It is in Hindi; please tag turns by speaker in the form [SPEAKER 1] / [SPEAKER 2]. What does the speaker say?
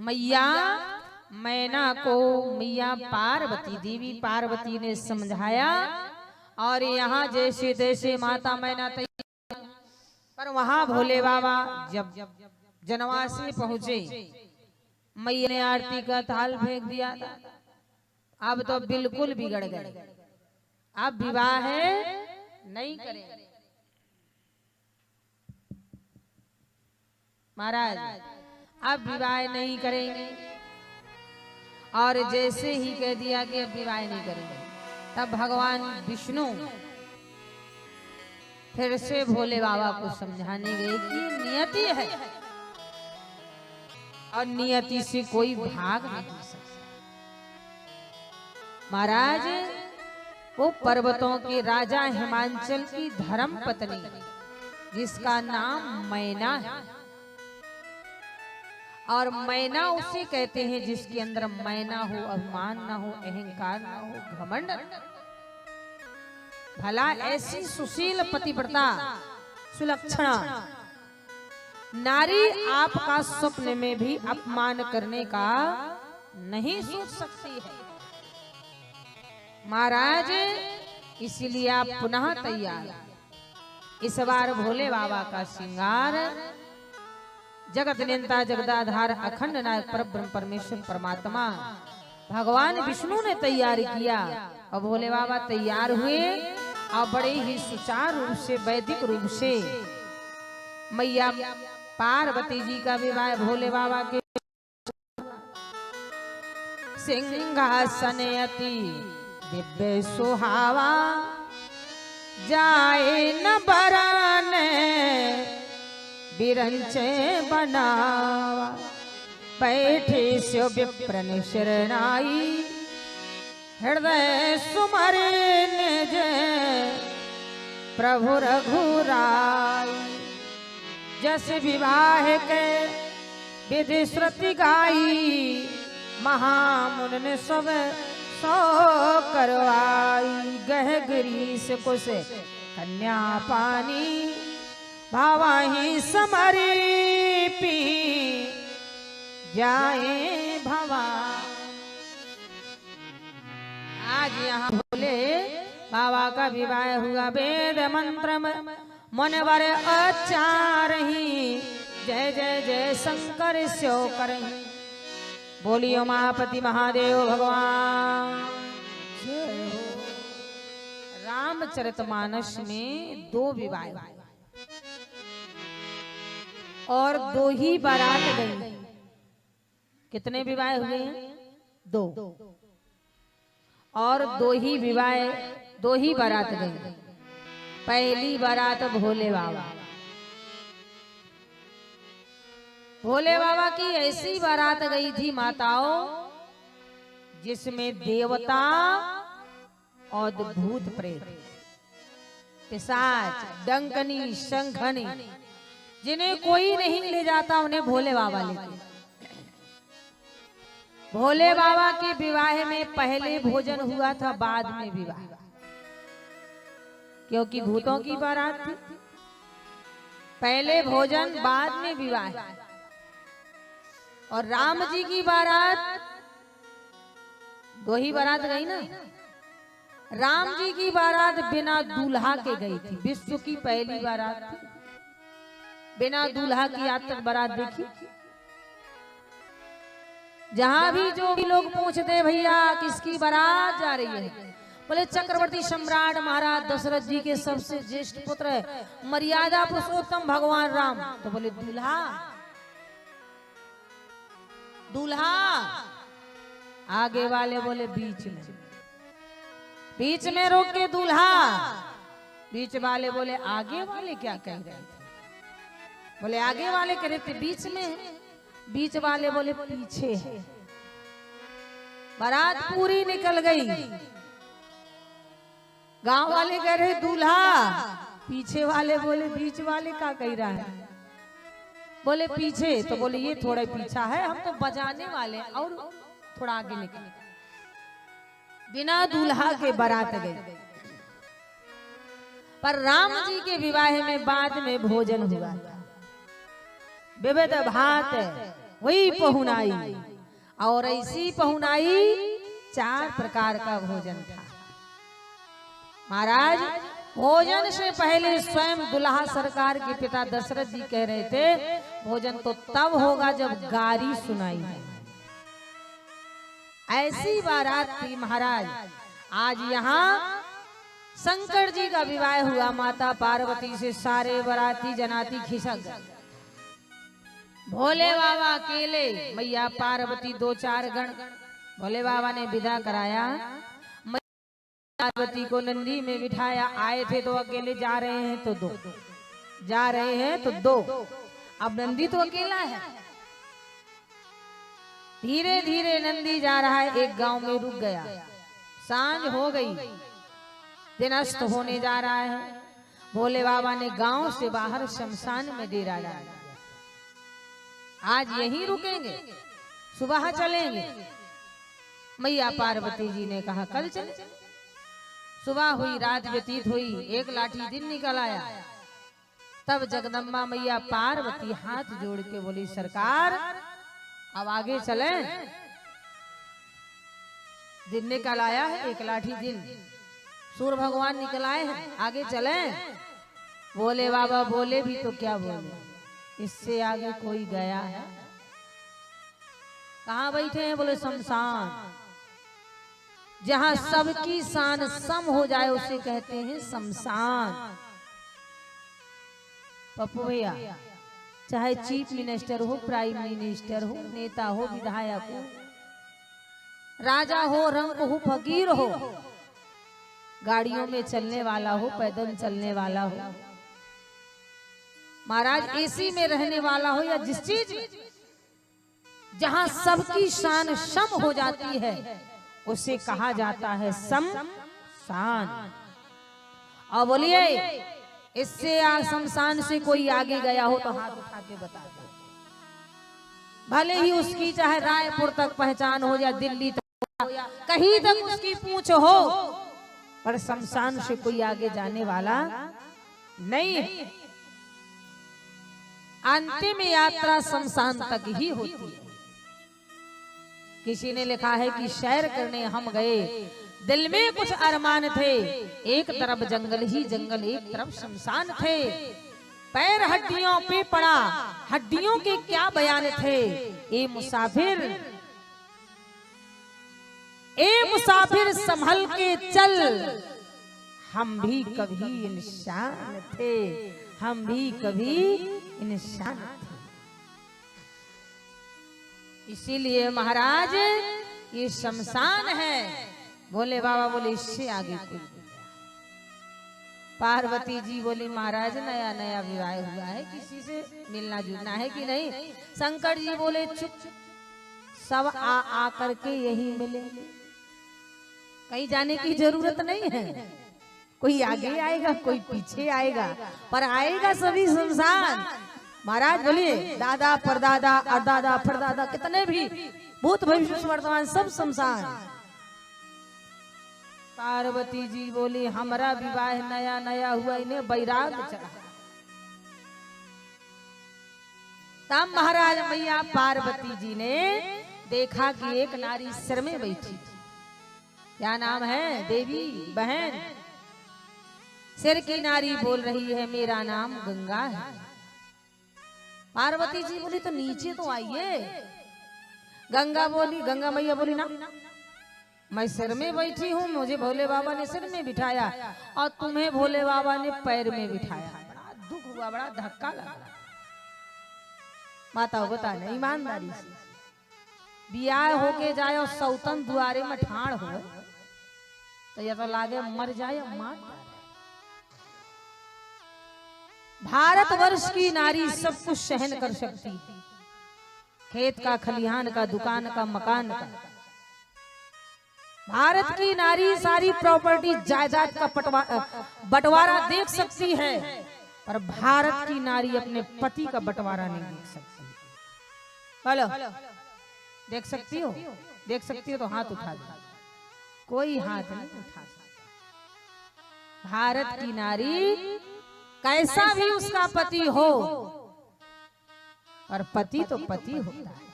[SPEAKER 1] मैया मैना को मैया पार्वती देवी पार्वती ने समझाया और यहाँ जैसे तैसे माता मैना तैयार। पर वहां भोले बाबा जब जनवासी पहुंचे, मैया ने आरती का थाल फेंक दिया था। अब तो बिल्कुल बिगड़ गए, अब विवाह नहीं करेंगे। महाराज अब विवाह नहीं करेंगे, और जैसे ही कह दिया कि अब विवाह नहीं करेंगे, तब भगवान विष्णु फिर से भोले बाबा को समझाने गए कि ये नियति है और नियति से कोई भाग नहीं सकता। महाराज वो पर्वतों के राजा हिमांचल की धर्म पत्नी जिसका नाम मैना है, और मैना उसे कहते हैं जिसके अंदर मैना हो, अभिमान ना हो, अहंकार ना हो, घमंड। भला ऐसी सुशील पतिव्रता सुलक्षणा नारी आपका स्वप्न में भी अपमान करने का नहीं सोच सकती है। महाराज इसलिए आप पुनः तैयार। इस बार भोले बाबा का श्रृंगार जगत नियंता जगदाधार अखंड नायक परब्रह्म परमेश्वर परमात्मा भगवान विष्णु ने तैयार किया। और भोले बाबा तैयार हुए और बड़े ही सुचारू रूप से वैदिक रूप से मैया पार्वती जी का विवाह भोले बाबा के सिंहासन अति दिव्य सुहावा जाए न बराने बिरंचे बनावा बैठे स्यो विप्रन शरणाई हृदय सुमरे निज प्रभु रघुराई। जस विवाह के विधि श्रुति गाई महामुन ने सब सो करवाई। गह गिरीश कुश कन्या पानी भावाही समरी पी जाए भवा। आज यहाँ भोले बाबा का विवाह हुआ वेद मंत्र मनवर अचार ही जय जय जय शंकर स्यो करही। बोलियो महापति महादेव भगवान जय हो। रामचरितमानस में 2 विवाह और 2 ही बारात गई। कितने विवाह हुए हैं? 2 और 2 ही विवाह 2 ही बारात गई। पहली बारात भोले बाबा, भोले बाबा की ऐसी बारात गई थी माताओं जिसमें देवता और भूत प्रेत पिशाच डंकनी शंखनी जिन्हें कोई नहीं ले जाता उन्हें भोले बाबा लेते। भोले बाबा के विवाह में पहले भोजन हुआ था, बाद में विवाह, क्योंकि भूतों की बारात थी। पहले भोजन बाद में विवाह। और राम जी की बारात 2 ही बारात गई ना। राम जी की बारात बिना दूल्हा के गई थी, विश्व की पहली बारात थी। बिना दूल्हा की आज तक बारात देखी? जहां भी जो भी लोग पूछते भैया किसकी बारात जा रही है, बोले चक्रवर्ती सम्राट महाराज दशरथ जी के सबसे ज्येष्ठ पुत्र मर्यादा पुरुषोत्तम भगवान राम। तो बोले दूल्हा दूल्हा। आगे वाले बोले बीच में रोक के दूल्हा। बीच वाले बोले आगे वाले क्या कह रहे थे? बोले आगे वाले कह रहे थे बीच में है। बीच वाले बोले पीछे है। बारात पूरी निकल गई। गांव वाले कह रहे दूल्हा, पीछे वाले बोले बीच वाले क्या कह रहा है? बोले पीछे। तो बोले ये थोड़ा पीछा है, हम तो बजाने वाले और थोड़ा आगे निकले। बिना दूल्हा के बारात गई। पर राम जी के विवाह में बाद में भोजन हुआ। विविध भात वही पहुनाई। और ऐसी पहुनाई 4 प्रकार का भोजन था। महाराज भोजन से पहले स्वयं दुल्हा सरकार के पिता दशरथ जी कह रहे थे भोजन तो तब होगा जब गारी सुनाई जाए। ऐसी बारात थी महाराज। आज यहाँ शंकर जी का विवाह हुआ, माता पार्वती से सारे बाराती जनाती खिसक गए। भोले बाबा अकेले, मैया पार्वती 2-4 गण। भोले बाबा ने विदा कराया, पार्वती को नंदी में बिठाया। आए थे तो अकेले, जा रहे हैं तो 2, जा रहे हैं तो 2। अब नंदी तो अकेला है। धीरे धीरे नंदी जा रहा है, एक गांव में रुक गया। सांझ हो गई, दिन अस्त होने जा रहा है। भोले बाबा ने गांव से बाहर शमशान में डेरा डाला। आज यहीं रुकेंगे, सुबह चलेंगे। मैया पार्वती जी ने कहा कल चले। सुबह हुई, रात व्यतीत हुई, 1 लाठी दिन निकल आया। तब जगदम्बा मैया पार्वती हाथ जोड़ के बोली सरकार अब आगे चले। दिन निकल आया है, 1 लाठी दिन, सूर्य भगवान निकल आए हैं, आगे चले। बोले बाबा बोले भी तो क्या बोले, इससे आगे कोई गया है? कहाँ बैठे हैं? बोले शमशान। जहां सबकी शान सम हो जाए उसे कहते हैं शमशान। पप्पू भैया, चाहे चीफ मिनिस्टर हो, प्राइम मिनिस्टर हो, नेता हो, विधायक हो, राजा हो, रंक हो, फकीर हो, गाड़ियों में चलने वाला हो, पैदल चलने वाला हो, महाराज एसी में रहने वाला हो, या जिस चीज जहां सबकी शान सम हो जाती है उसे कहा जाता है शमशान। और बोलिए इससे शमशान से कोई आगे गया हो तो हाथ उठा के बता दो। भले ही उसकी चाहे रायपुर तक पहचान हो या दिल्ली तक हो या कहीं तक उसकी पूछ हो, पर शमशान से कोई आगे जाने वाला नहीं है। अंतिम यात्रा शमशान तक ही होती है। किसी ने लिखा है कि सैर करने हम गए, दिल में कुछ अरमान थे, एक तरफ जंगल ही जंगल, एक तरफ शमशान थे। पैर हड्डियों पे पड़ा, हड्डियों के क्या बयान थे। ए मुसाफिर संभल के चल, हम भी कभी इंसान थे, हम भी कभी इंसान थे। इसीलिए महाराज ये शमशान है। बोले बाबा बोले इससे आगे कोई। पार्वती जी बोली महाराज नया नया विवाह हुआ है, किसी से मिलना जुलना है कि नहीं? शंकर जी बोले चुप, सब आ करके यही मिले, कहीं जाने की जरूरत नहीं है। कोई आगे आएगा, कोई पीछे आएगा, पर आएगा सभी शमशान। महाराज बोलिए दादा परदादा अदादा परदादा कितने भी भूत भविष्य वर्तमान सब शमशान। पार्वती जी बोली हमारा विवाह नया नया हुआ, इन्हें वैराग चढ़ा। तब महाराज मैया पार्वती जी ने देखा कि एक नारी सिर में बैठी थी। क्या नाम है? देवी बहन। सिर की नारी बोल रही है मेरा नाम गंगा है। पार्वती जी बोली तो नीचे तो आइए। गंगा बोली, गंगा मैया बोली ना मैं सिर में बैठी हूँ, मुझे भोले बाबा ने सिर में बिठाया और तुम्हें भोले बाबा ने पैर में बिठाया। बड़ा दुख हुआ, बड़ा धक्का लगा। माता बता नहीं ईमानदारी से बियाह होके जाए और सौतन दुआरे में ठाड़ हो तो या तो लागे मर जाए मार जाए। भारतवर्ष की नारी सब कुछ सहन कर सकती है, खेत का, खलिहान का, दुकान का, मकान का। भारत की नारी सारी प्रॉपर्टी जायदाद का बंटवारा देख सकती है, पर भारत की नारी अपने पति का बंटवारा नहीं देख सकती। हेलो, देख सकती हो? देख सकती हो तो हाथ उठा दो। कोई हाथ नहीं उठा सकता। भारत की नारी कैसा भी उसका पति हो, पर पति तो पति होता है।